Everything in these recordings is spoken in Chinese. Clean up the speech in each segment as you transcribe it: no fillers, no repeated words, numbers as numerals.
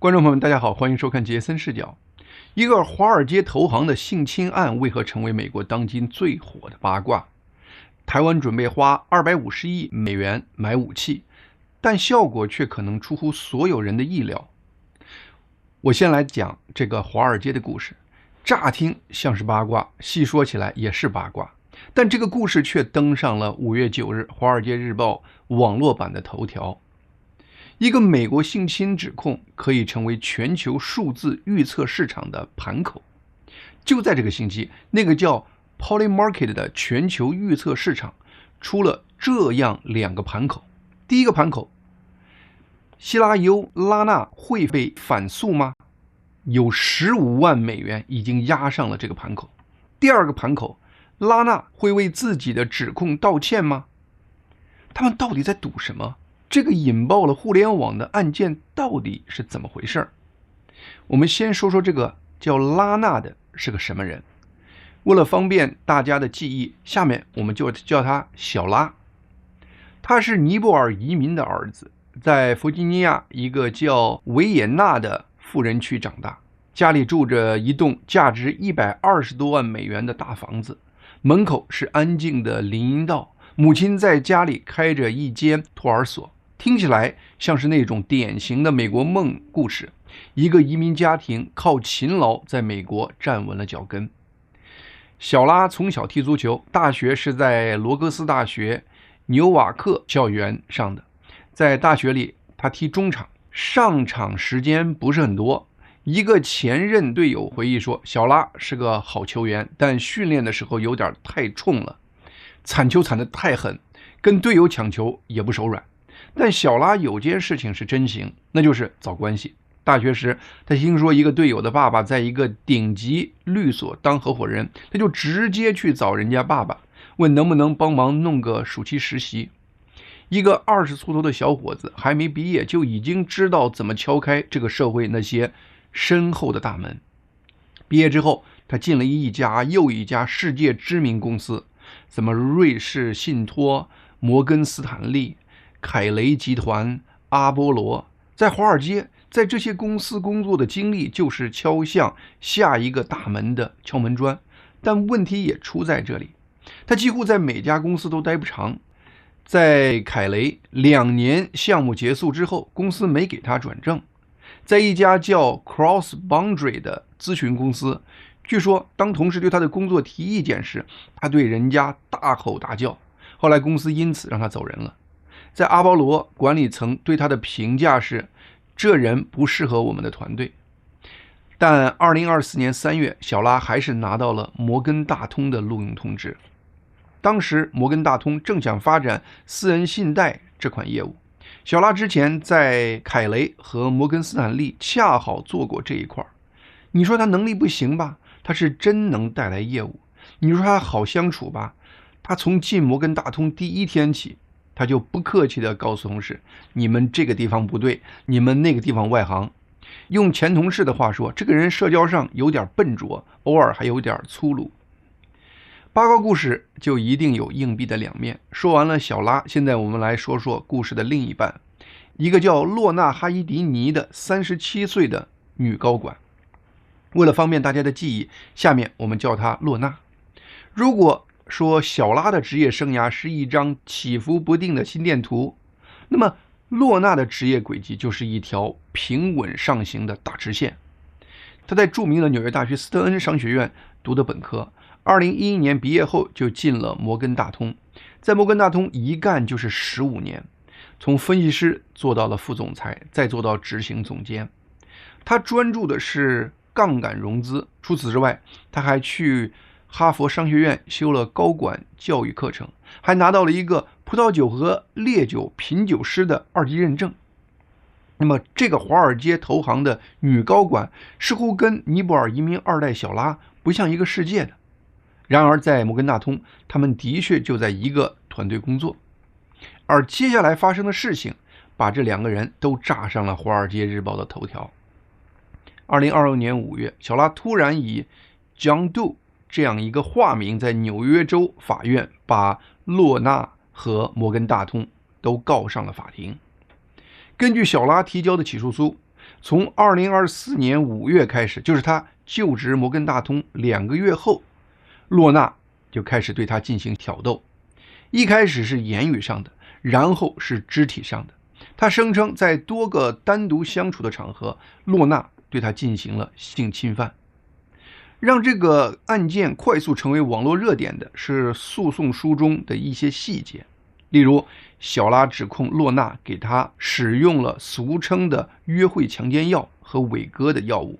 观众朋友们，大家好，欢迎收看杰森视角。一个华尔街投行的性侵案为何成为美国当今最火的八卦？台湾准备花250亿美元买武器，但效果却可能出乎所有人的意料。我先来讲这个华尔街的故事，乍听像是八卦，细说起来也是八卦，但这个故事却登上了5月9日《华尔街日报》网络版的头条。一个美国性侵指控可以成为全球数字预测市场的盘口。就在这个星期，那个叫 Polymarket 的全球预测市场出了这样2个盘口。第一个盘口，希拉尤拉纳会被反诉吗？有15万美元已经押上了这个盘口。第二个盘口，拉纳会为自己的指控道歉吗？他们到底在赌什么？这个引爆了互联网的案件到底是怎么回事？我们先说说这个叫拉纳的是个什么人。为了方便大家的记忆，下面我们就叫他小拉。他是尼泊尔移民的儿子，在弗吉尼亚一个叫维也纳的富人区长大，家里住着一栋价值120多万美元的大房子，门口是安静的林荫道，母亲在家里开着一间托儿所。听起来像是那种典型的美国梦故事，一个移民家庭靠勤劳在美国站稳了脚跟。小拉从小踢足球，大学是在罗格斯大学纽瓦克校园上的。在大学里，他踢中场，上场时间不是很多。一个前任队友回忆说，小拉是个好球员，但训练的时候有点太冲了，铲球铲得太狠，跟队友抢球也不手软。但小拉有件事情是真行，那就是找关系。大学时，他听说一个队友的爸爸在一个顶级律所当合伙人，他就直接去找人家爸爸，问能不能帮忙弄个暑期实习。一个20出头的小伙子还没毕业，就已经知道怎么敲开这个社会那些深厚的大门。毕业之后，他进了一家又一家世界知名公司，什么瑞士信托、摩根斯坦利、凯雷集团、阿波罗。在华尔街，在这些公司工作的经历就是敲向下一个大门的敲门砖。但问题也出在这里，他几乎在每家公司都待不长。在凯雷2年项目结束之后，公司没给他转正。在一家叫 Cross Boundary 的咨询公司，据说当同事对他的工作提意见时，他对人家大吼大叫，后来公司因此让他走人了。在阿波罗，管理层对他的评价是，这人不适合我们的团队。但2024年3月，小拉还是拿到了摩根大通的录用通知。当时摩根大通正想发展私人信贷这款业务，小拉之前在凯雷和摩根斯坦利恰好做过这一块。你说他能力不行吧，他是真能带来业务。你说他好相处吧，他从进摩根大通第1天起，他就不客气地告诉同事，你们这个地方不对，你们那个地方外行。用前同事的话说，这个人社交上有点笨拙，偶尔还有点粗鲁。八卦故事就一定有硬币的2面。说完了小拉，现在我们来说说故事的另一半，一个叫洛娜·哈伊迪尼的37岁的女高管。为了方便大家的记忆，下面我们叫她洛娜。如果说小拉的职业生涯是一张起伏不定的心电图，那么洛娜的职业轨迹就是一条平稳上行的大直线。她在著名的纽约大学斯特恩商学院读的本科，2011年毕业后就进了摩根大通，在摩根大通一干就是15年，从分析师做到了副总裁，再做到执行总监。他专注的是杠杆融资，除此之外，他还去哈佛商学院修了高管教育课程，还拿到了一个葡萄酒和烈酒品酒师的2级认证。那么这个华尔街投行的女高管似乎跟尼泊尔移民2代小拉不像一个世界的。然而在摩根大通，他们的确就在一个团队工作。而接下来发生的事情把这2个人都炸上了华尔街日报的头条。2026年5月，小拉突然以 John Doe 这样一个化名在纽约州法院把洛娜和摩根大通都告上了法庭。根据小拉提交的起诉书，从2024年5月开始，就是他就职摩根大通2个月后，洛纳就开始对他进行挑逗。一开始是言语上的，然后是肢体上的。他声称在多个单独相处的场合，洛纳对他进行了性侵犯。让这个案件快速成为网络热点的是诉讼书中的一些细节，例如小拉指控洛纳给他使用了俗称的约会强奸药和伟哥的药物，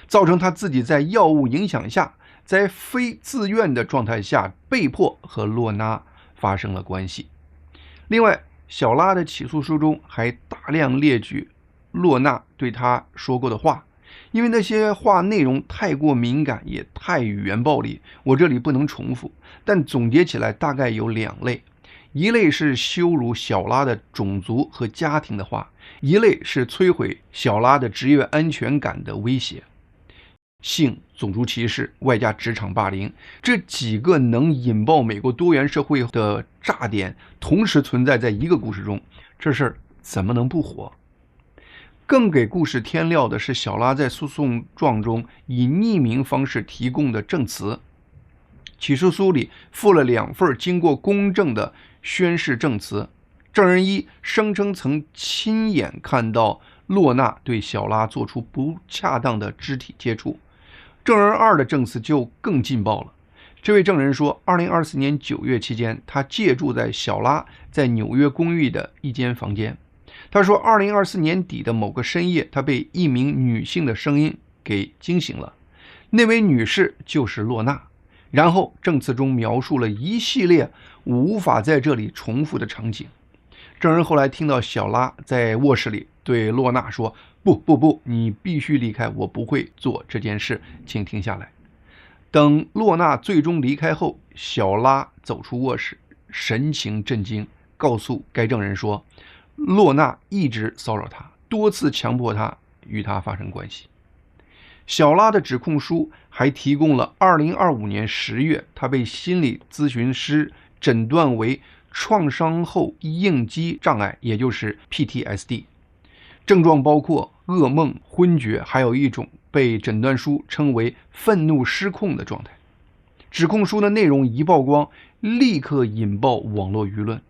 造成他自己在药物影响下，在非自愿的状态下被迫和洛纳发生了关系。另外，小拉的起诉书中还大量列举洛纳对他说过的话，因为那些话内容太过敏感，也太语言暴力，我这里不能重复，但总结起来大概有2类。一类是羞辱小拉的种族和家庭的话，一类是摧毁小拉的职业安全感的威胁。性、种族歧视外加职场霸凌，这几个能引爆美国多元社会的炸点同时存在在一个故事中，这事儿怎么能不火？更给故事添料的是小拉在诉讼状中以匿名方式提供的证词。起诉书里附了2份经过公证的宣誓证词，证人1声称曾亲眼看到洛纳对小拉做出不恰当的肢体接触。证人2的证词就更劲爆了。这位证人说，2024年9月期间，他借住在小拉在纽约公寓的一间房间。他说，2024年底的某个深夜，他被一名女性的声音给惊醒了，那位女士就是洛纳。然后证词中描述了一系列无法在这里重复的场景。证人后来听到小拉在卧室里对洛纳说：“不，你必须离开，我不会做这件事，请停下来。”等洛纳最终离开后，小拉走出卧室，神情震惊，告诉该证人说，洛纳一直骚扰他，多次强迫他与他发生关系。小拉的指控书还提供了2025年10月他被心理咨询师诊断为创伤后应激障碍，也就是 PTSD， 症状包括噩梦、昏厥，还有一种被诊断书称为愤怒失控的状态。指控书的内容一曝光，立刻引爆网络舆论，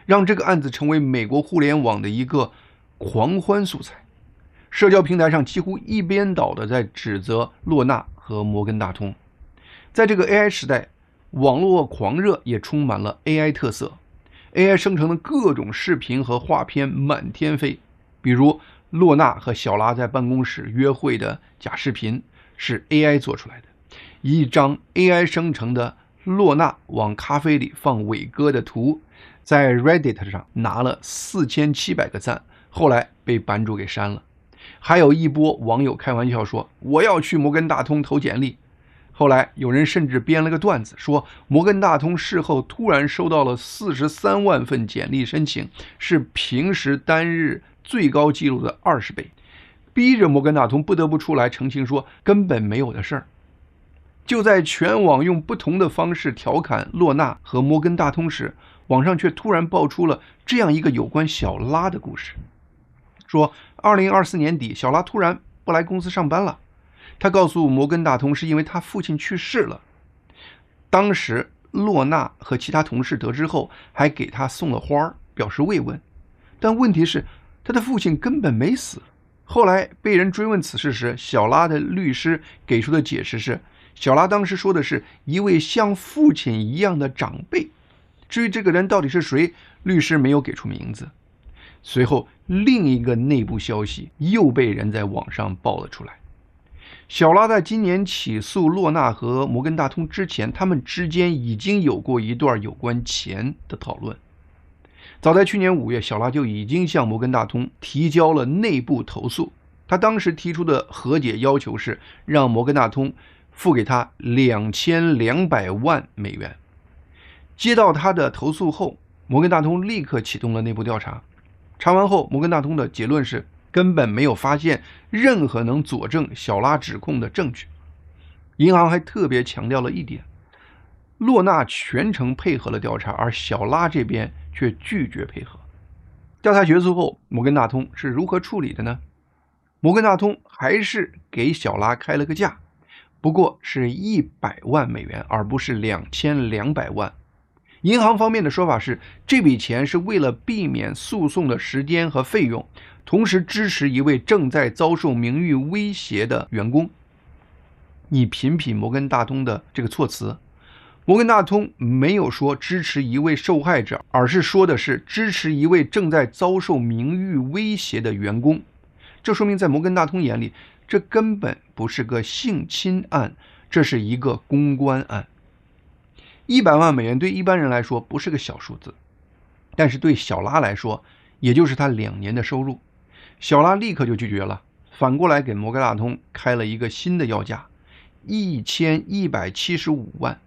让这个案子成为美国互联网的一个狂欢素材。社交平台上几乎一边倒的在指责洛纳和摩根大通。在这个 AI 时代，网络狂热也充满了 AI 特色。AI 生成的各种视频和画片满天飞，比如洛纳和小拉在办公室约会的假视频是 AI 做出来的，一张 AI 生成的洛纳往咖啡里放伟哥的图，在 Reddit 上拿了4700个赞，后来被版主给删了。还有一波网友开玩笑说，我要去摩根大通投简历。后来有人甚至编了个段子，说摩根大通事后突然收到了43万份简历申请，是平时单日最高纪录的20倍，逼着摩根大通不得不出来澄清说根本没有的事儿。就在全网用不同的方式调侃洛纳和摩根大通时，网上却突然爆出了这样一个有关小拉的故事，说2024年底小拉突然不来公司上班了，他告诉摩根大通是因为他父亲去世了。当时洛纳和其他同事得知后还给他送了花表示慰问，但问题是他的父亲根本没死。后来被人追问此事时，小拉的律师给出的解释是，小拉当时说的是一位像父亲一样的长辈，至于这个人到底是谁，律师没有给出名字。随后另一个内部消息又被人在网上爆了出来，小拉在今年起诉洛纳和摩根大通之前，他们之间已经有过一段有关钱的讨论。早在去年5月，小拉就已经向摩根大通提交了内部投诉，他当时提出的和解要求是让摩根大通付给他2200万美元。接到他的投诉后，摩根大通立刻启动了内部调查。查完后，摩根大通的结论是根本没有发现任何能佐证小拉指控的证据。银行还特别强调了一点，洛纳全程配合了调查，而小拉这边却拒绝配合。调查结束后，摩根大通是如何处理的呢？摩根大通还是给小拉开了个价，不过是100万美元，而不是2200万。银行方面的说法是，这笔钱是为了避免诉讼的时间和费用，同时支持一位正在遭受名誉威胁的员工。你品品摩根大通的这个措辞，摩根大通没有说支持一位受害者，而是说的是支持一位正在遭受名誉威胁的员工。这说明在摩根大通眼里，这根本不是个性侵案，这是一个公关案。100万美元对一般人来说不是个小数字，但是对小拉来说，也就是他2年的收入。小拉立刻就拒绝了，反过来给摩根大通开了一个新的要价，1175万。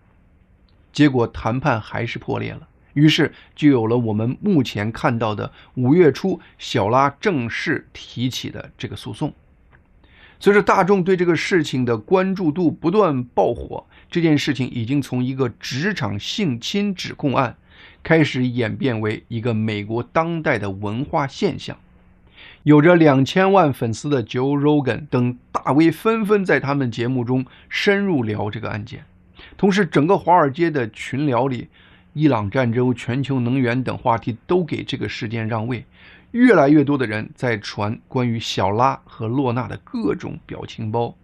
结果谈判还是破裂了，于是就有了我们目前看到的5月初小拉正式提起的这个诉讼。随着大众对这个事情的关注度不断爆火，这件事情已经从一个职场性侵指控案开始演变为一个美国当代的文化现象。有着2000万粉丝的 Joe Rogan 等大 V 纷纷在他们节目中深入聊这个案件。同时整个华尔街的群聊里，伊朗战争、全球能源等话题都给这个事件让位。越来越多的人在传关于小拉和洛娜的各种表情包。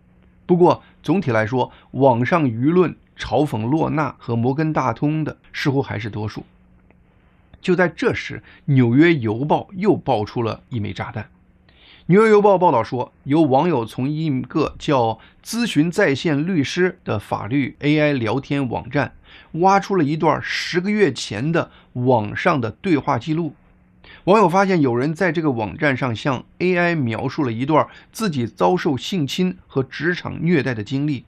不过总体来说，网上舆论嘲讽洛娜和摩根大通的似乎还是多数。就在这时，纽约邮报又爆出了一枚炸弹。纽约邮报报道说，有网友从一个叫咨询在线律师的法律 AI 聊天网站挖出了一段10个月前的网上的对话记录。网友发现有人在这个网站上向 AI 描述了一段自己遭受性侵和职场虐待的经历。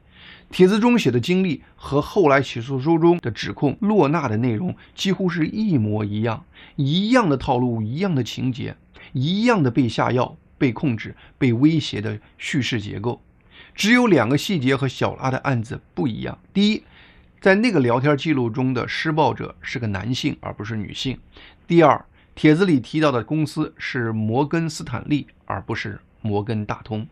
帖子中写的经历和后来起诉书中的指控洛娜的内容几乎是一模一样，一样的套路，一样的情节，一样的被下药、被控制、被威胁的叙事结构。只有2个细节和小拉的案子不一样。第一，在那个聊天记录中的施暴者是个男性而不是女性。第二，帖子里提到的公司是摩根斯坦利而不是摩根大通。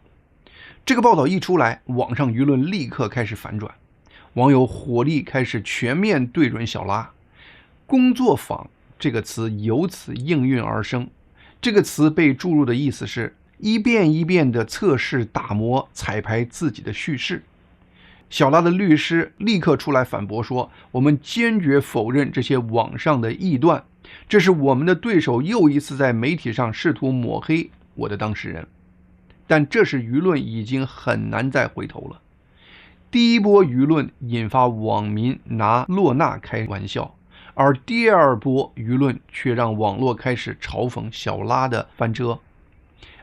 这个报道一出来，网上舆论立刻开始反转，网友火力开始全面对准小拉。工作坊这个词由此应运而生，这个词被注入的意思是一遍一遍地测试、打磨、彩排自己的叙事。小拉的律师立刻出来反驳说，我们坚决否认这些网上的臆断，这是我们的对手又一次在媒体上试图抹黑我的当事人。但这时舆论已经很难再回头了。第一波舆论引发网民拿洛娜开玩笑，而第二波舆论却让网络开始嘲讽小拉的翻车。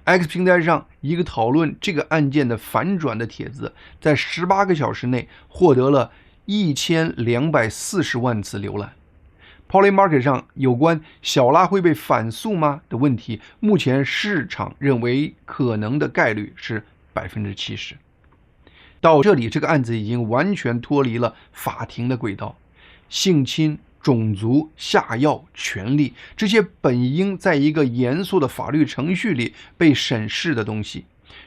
X 平台上一个讨论这个案件的反转的帖子，在18个小时内获得了1240万次浏览。Polymarket 上有关小拉会被反诉吗的问题，目前市场认为可能的概率是70%。到这里，这个案子已经完全脱离了法庭的轨道。性侵、种族、下药、权利，这些本应在一个严肃的法律程序里被审视的东西，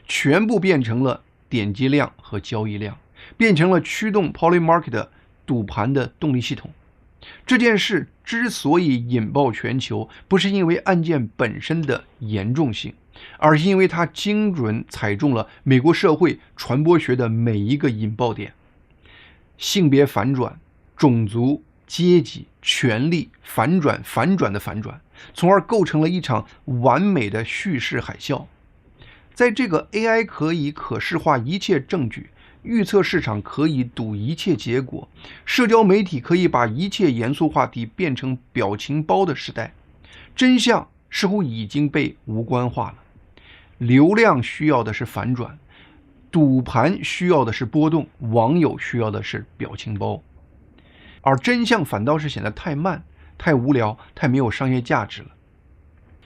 全部变成了点击量和交易量，变成了驱动 Polymarket 赌盘的动力系统。这件事之所以引爆全球，不是因为案件本身的严重性，而是因为它精准踩中了美国社会传播学的每一个引爆点。性别反转、种族、阶级、权力反转、反转的反转，从而构成了一场完美的叙事海啸。在这个 AI 可以可视化一切证据，预测市场可以赌一切结果，社交媒体可以把一切严肃话题变成表情包的时代，真相似乎已经被无关化了。流量需要的是反转，赌盘需要的是波动，网友需要的是表情包。而真相反倒是显得太慢、太无聊、太没有商业价值了。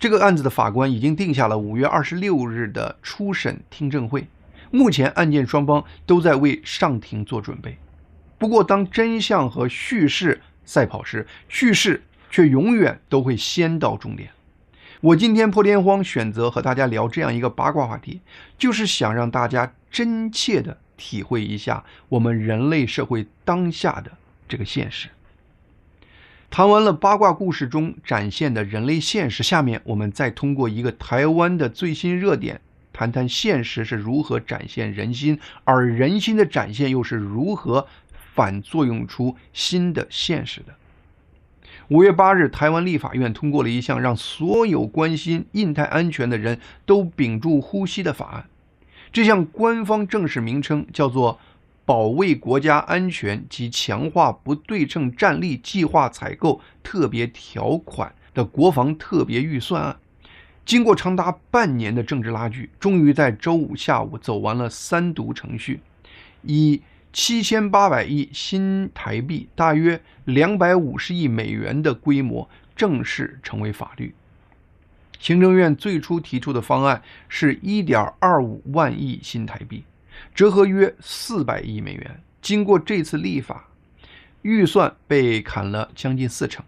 这个案子的法官已经定下了5月26日的初审听证会，目前案件双方都在为上庭做准备。不过当真相和叙事赛跑时，叙事却永远都会先到终点。我今天破天荒选择和大家聊这样一个八卦话题，就是想让大家真切地体会一下我们人类社会当下的这个现实。谈完了八卦故事中展现的人类现实，下面我们再通过一个台湾的最新热点，谈谈现实是如何展现人心，而人心的展现又是如何反作用出新的现实的。5月8日，台湾立法院通过了一项让所有关心印太安全的人都屏住呼吸的法案。这项官方正式名称叫做保卫国家安全及强化不对称战力计划采购特别条款的国防特别预算案，经过长达半年的政治拉锯，终于在周五下午走完了3读程序，以7800亿新台币，大约250亿美元的规模正式成为法律。行政院最初提出的方案是 1.25 万亿新台币，折合约400亿美元。经过这次立法，预算被砍了将近40%，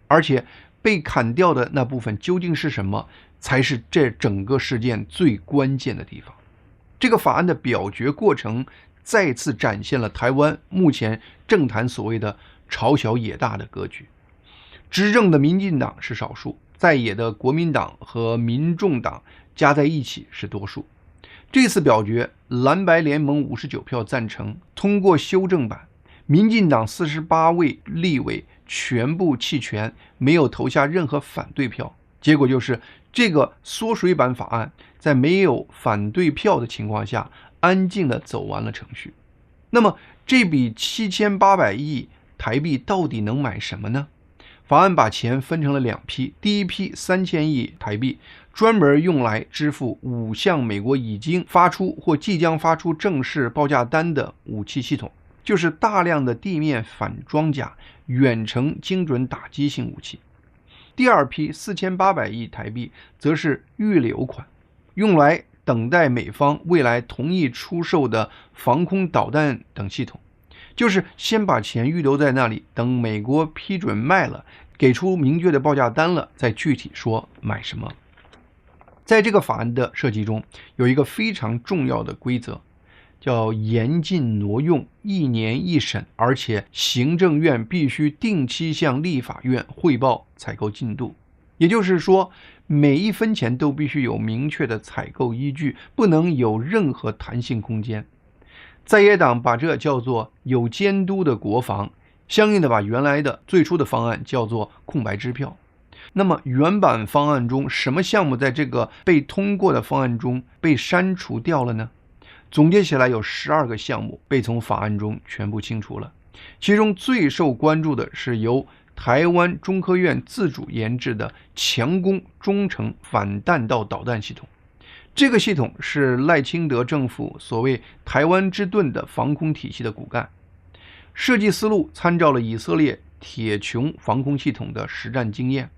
而且被砍掉的那部分究竟是什么，才是这整个事件最关键的地方。这个法案的表决过程再次展现了台湾目前政坛所谓的朝小野大的格局。执政的民进党是少数，在野的国民党和民众党加在一起是多数。这次表决，蓝白联盟59票赞成通过修正版，民进党48位立委全部弃权，没有投下任何反对票。结果就是这个缩水版法案在没有反对票的情况下，安静地走完了程序。那么这笔7800亿台币到底能买什么呢？法案把钱分成了2批，第一批3000亿台币专门用来支付5项美国已经发出或即将发出正式报价单的武器系统，就是大量的地面反装甲、远程精准打击性武器。第二批4800亿台币则是预留款，用来等待美方未来同意出售的防空导弹等系统，就是先把钱预留在那里，等美国批准卖了，给出明确的报价单了，再具体说买什么。在这个法案的设计中，有一个非常重要的规则，叫严禁挪用，1年1审，而且行政院必须定期向立法院汇报采购进度。也就是说，每一分钱都必须有明确的采购依据，不能有任何弹性空间。在野党把这叫做有监督的国防，相应的把原来的最初的方案叫做空白支票。那么原版方案中什么项目在这个被通过的方案中被删除掉了呢？总结起来有12个项目被从法案中全部清除了，其中最受关注的是由台湾中科院自主研制的强攻中程反弹道导弹系统。这个系统是赖清德政府所谓台湾之盾的防空体系的骨干，设计思路参照了以色列铁穹防空系统的实战经验，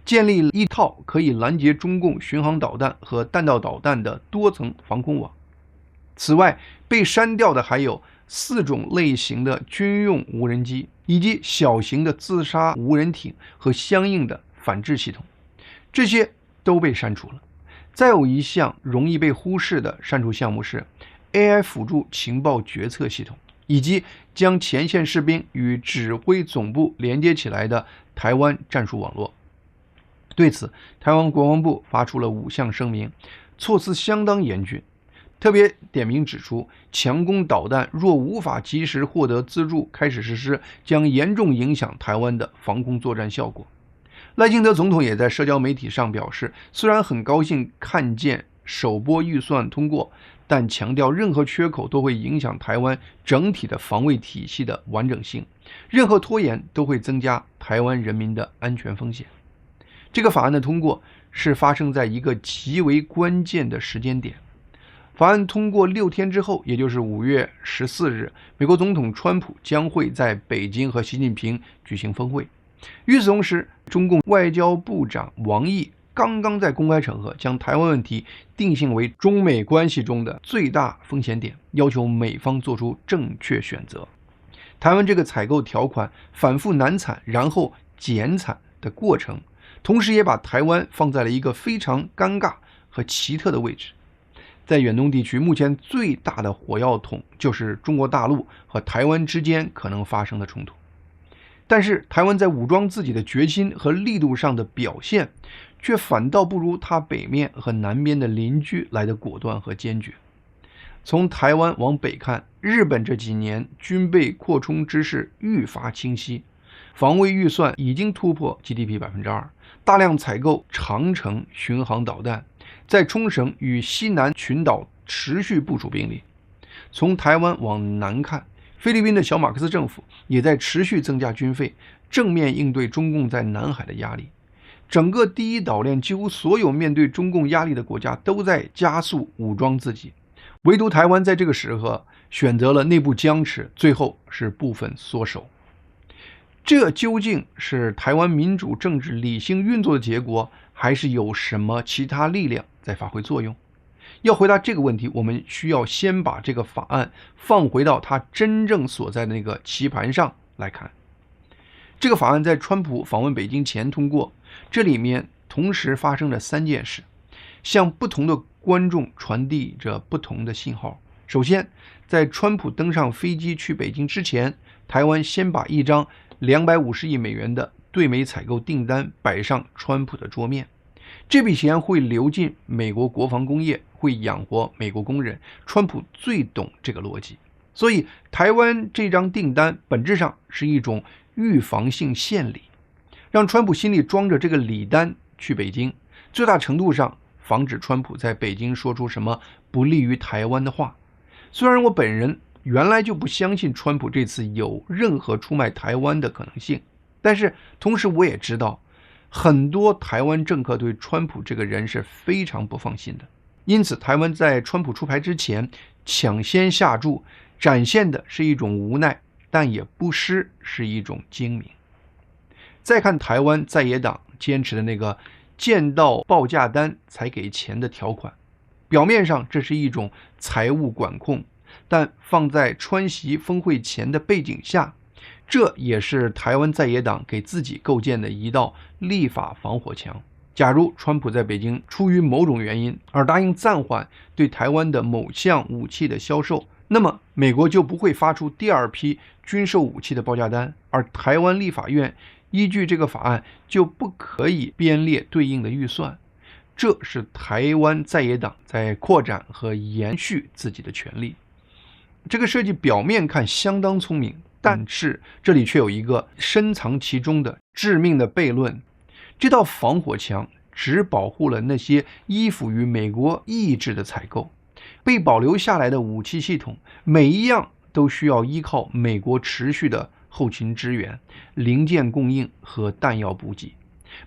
建立一套可以拦截中共巡航导弹和弹道导弹的多层防空网。此外，被删掉的还有4种类型的军用无人机，以及小型的自杀无人艇和相应的反制系统，这些都被删除了。再有一项容易被忽视的删除项目是 AI 辅助情报决策系统，以及将前线士兵与指挥总部连接起来的台湾战术网络。对此，台湾国防部发出了5项声明，措辞相当严峻，特别点名指出，强攻导弹若无法及时获得资助开始实施，将严重影响台湾的防空作战效果。赖清德总统也在社交媒体上表示，虽然很高兴看见首波预算通过，但强调任何缺口都会影响台湾整体的防卫体系的完整性，任何拖延都会增加台湾人民的安全风险。这个法案的通过是发生在一个极为关键的时间点。法案通过6天之后，也就是5月14日，美国总统川普将会在北京和习近平举行峰会。与此同时，中共外交部长王毅刚刚在公开场合将台湾问题定性为中美关系中的最大风险点，要求美方做出正确选择。台湾这个采购条款反复难产然后减产的过程，同时也把台湾放在了一个非常尴尬和奇特的位置。在远东地区，目前最大的火药桶就是中国大陆和台湾之间可能发生的冲突。但是台湾在武装自己的决心和力度上的表现，却反倒不如它北面和南边的邻居来的果断和坚决。从台湾往北看，日本这几年军备扩充之势愈发清晰，防卫预算已经突破 GDP 2%，大量采购长程巡航导弹，在冲绳与西南群岛持续部署兵力。从台湾往南看，菲律宾的小马克思政府也在持续增加军费，正面应对中共在南海的压力。整个第一岛链几乎所有面对中共压力的国家都在加速武装自己，唯独台湾在这个时刻选择了内部僵持，最后是部分缩手。这究竟是台湾民主政治理性运作的结果，还是有什么其他力量在发挥作用？要回答这个问题，我们需要先把这个法案放回到它真正所在的那个棋盘上来看。这个法案在川普访问北京前通过，这里面同时发生了3件事，向不同的观众传递着不同的信号。首先，在川普登上飞机去北京之前，台湾先把一张250亿美元的对美采购订单摆上川普的桌面，这笔钱会流进美国国防工业，会养活美国工人，川普最懂这个逻辑。所以台湾这张订单本质上是一种预防性献礼，让川普心里装着这个礼单去北京，最大程度上防止川普在北京说出什么不利于台湾的话。虽然我本人原来就不相信川普这次有任何出卖台湾的可能性，但是同时我也知道，很多台湾政客对川普这个人是非常不放心的。因此台湾在川普出牌之前抢先下注，展现的是一种无奈，但也不失是一种精明。再看台湾在野党坚持的那个见到报价单才给钱的条款，表面上这是一种财务管控，但放在川习峰会前的背景下，这也是台湾在野党给自己构建的一道立法防火墙。假如川普在北京出于某种原因而答应暂缓对台湾的某项武器的销售，那么美国就不会发出第2批军售武器的报价单，而台湾立法院依据这个法案就不可以编列对应的预算。这是台湾在野党在扩展和延续自己的权利。这个设计表面看相当聪明，但是这里却有一个深藏其中的致命的悖论。这道防火墙只保护了那些依附于美国意志的采购，被保留下来的武器系统每一样都需要依靠美国持续的后勤支援、零件供应和弹药补给，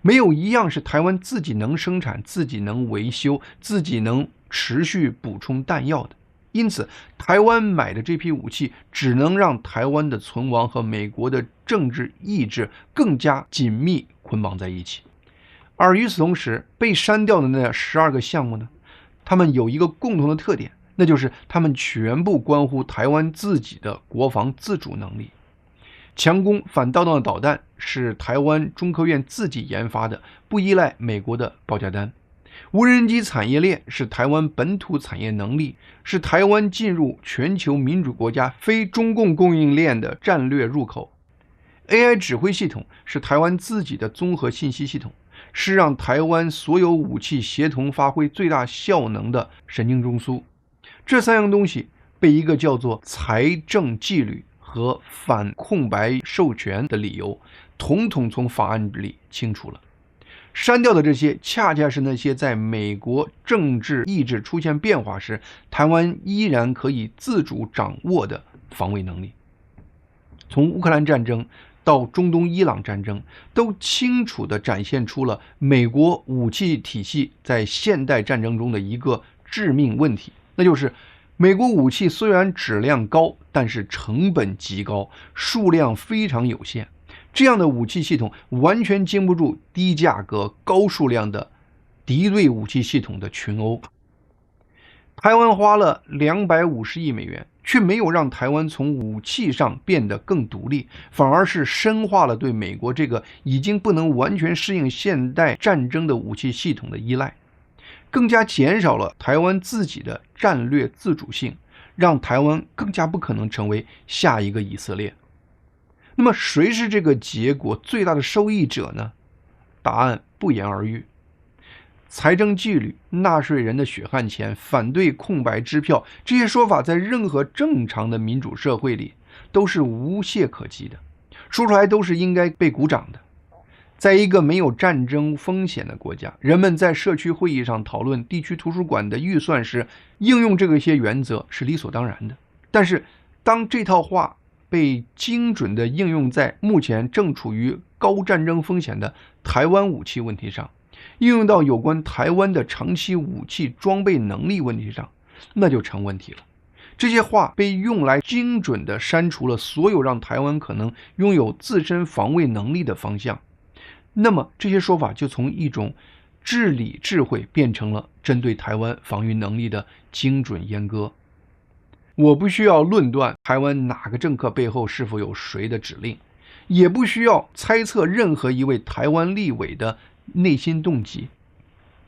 没有一样是台湾自己能生产、自己能维修、自己能持续补充弹药的。因此台湾买的这批武器只能让台湾的存亡和美国的政治意志更加紧密捆绑在一起。而与此同时，被删掉的那12个项目呢，它们有一个共同的特点，那就是它们全部关乎台湾自己的国防自主能力。强攻反导弹的导弹是台湾中科院自己研发的，不依赖美国的报价单。无人机产业链是台湾本土产业能力，是台湾进入全球民主国家非中共供应链的战略入口。AI 指挥系统是台湾自己的综合信息系统，是让台湾所有武器协同发挥最大效能的神经中枢。这3样东西被一个叫做财政纪律和反空白授权的理由统统从法案里清除了。删掉的这些恰恰是那些在美国政治意志出现变化时，台湾依然可以自主掌握的防卫能力。从乌克兰战争到中东伊朗战争，都清楚地展现出了美国武器体系在现代战争中的一个致命问题，那就是美国武器虽然质量高，但是成本极高，数量非常有限。这样的武器系统完全经不住低价格、高数量的敌对武器系统的群殴。台湾花了250亿美元却没有让台湾从武器上变得更独立，反而是深化了对美国这个已经不能完全适应现代战争的武器系统的依赖，更加减少了台湾自己的战略自主性，让台湾更加不可能成为下一个以色列。那么谁是这个结果最大的受益者呢？答案不言而喻。财政纪律、纳税人的血汗钱、反对空白支票，这些说法在任何正常的民主社会里都是无懈可击的，说出来都是应该被鼓掌的。在一个没有战争风险的国家，人们在社区会议上讨论地区图书馆的预算时，应用这些原则是理所当然的。但是当这套话被精准地应用在目前正处于高战争风险的台湾武器问题上，应用到有关台湾的长期武器装备能力问题上，那就成问题了。这些话被用来精准地删除了所有让台湾可能拥有自身防卫能力的方向，那么这些说法就从一种治理智慧变成了针对台湾防御能力的精准阉割。我不需要论断台湾哪个政客背后是否有谁的指令，也不需要猜测任何一位台湾立委的内心动机。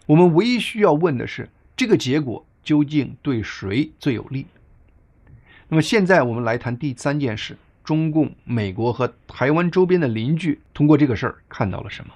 我们唯一需要问的是，这个结果究竟对谁最有利？那么现在我们来谈第三件事，中共、美国和台湾周边的邻居通过这个事儿看到了什么？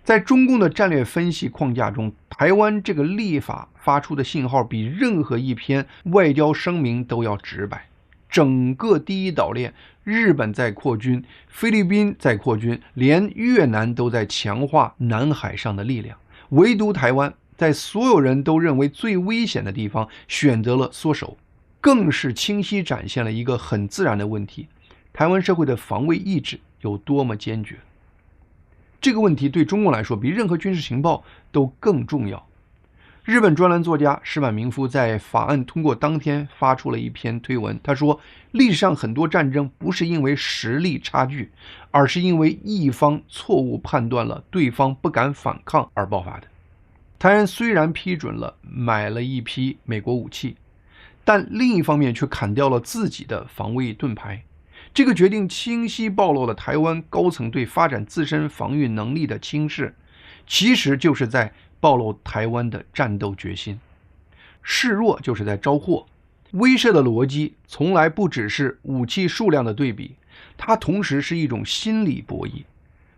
在中共的战略分析框架中，台湾这个立法发出的信号比任何一篇外交声明都要直白。整个第一岛链，日本在扩军，菲律宾在扩军，连越南都在强化南海上的力量，唯独台湾在所有人都认为最危险的地方选择了缩手，更是清晰展现了一个很自然的问题：台湾社会的防卫意志有多么坚决。这个问题对中共来说比任何军事情报都更重要。日本专栏作家石坂明夫在法案通过当天发出了一篇推文，他说，历史上很多战争不是因为实力差距，而是因为一方错误判断了对方不敢反抗而爆发的。台湾虽然批准了买了一批美国武器，但另一方面却砍掉了自己的防卫盾牌。这个决定清晰暴露了台湾高层对发展自身防御能力的轻视，其实就是在暴露台湾的战斗决心。示弱就是在招祸。威慑的逻辑从来不只是武器数量的对比，它同时是一种心理博弈，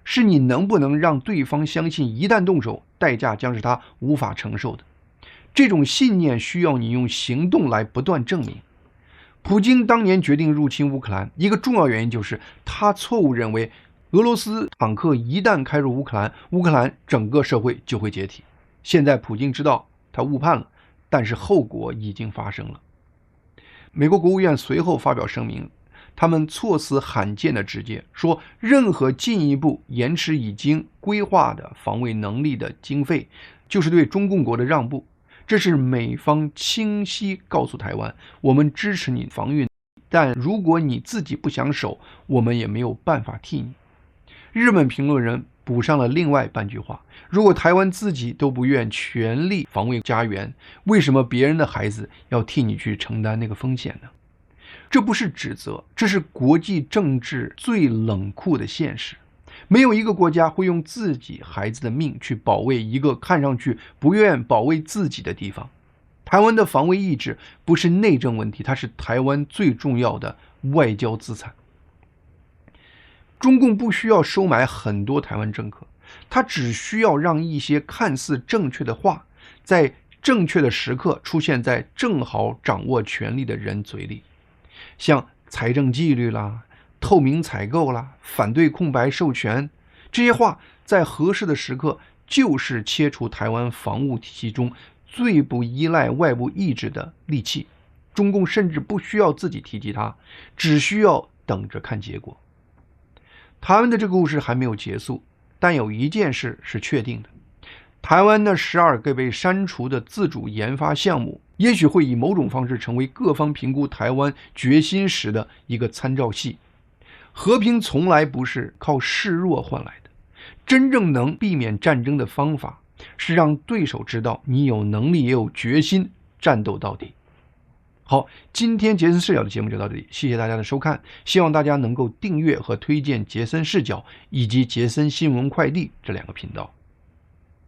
是你能不能让对方相信一旦动手，代价将是他无法承受的。这种信念需要你用行动来不断证明。普京当年决定入侵乌克兰，一个重要原因就是他错误认为俄罗斯坦克一旦开入乌克兰，乌克兰整个社会就会解体。现在普京知道他误判了，但是后果已经发生了。美国国务院随后发表声明，他们措辞罕见的直接说，任何进一步延迟已经规划的防卫能力的经费，就是对中共国的让步。这是美方清晰告诉台湾，我们支持你防御，但如果你自己不想守，我们也没有办法替你。日本评论人补上了另外半句话，如果台湾自己都不愿全力防卫家园，为什么别人的孩子要替你去承担那个风险呢？这不是指责，这是国际政治最冷酷的现实。没有一个国家会用自己孩子的命去保卫一个看上去不愿保卫自己的地方。台湾的防卫意志不是内政问题，它是台湾最重要的外交资产。中共不需要收买很多台湾政客，他只需要让一些看似正确的话，在正确的时刻出现在正好掌握权力的人嘴里，像财政纪律啦、透明采购啦、反对空白授权，这些话在合适的时刻就是切除台湾防务体系中最不依赖外部意志的利器。中共甚至不需要自己提及它，只需要等着看结果。台湾的这个故事还没有结束，但有一件事是确定的，台湾那12个被删除的自主研发项目，也许会以某种方式成为各方评估台湾决心时的一个参照系。和平从来不是靠示弱换来的，真正能避免战争的方法是让对手知道你有能力也有决心战斗到底。好，今天杰森视角的节目就到这里，谢谢大家的收看，希望大家能够订阅和推荐杰森视角以及杰森新闻快递这2个频道。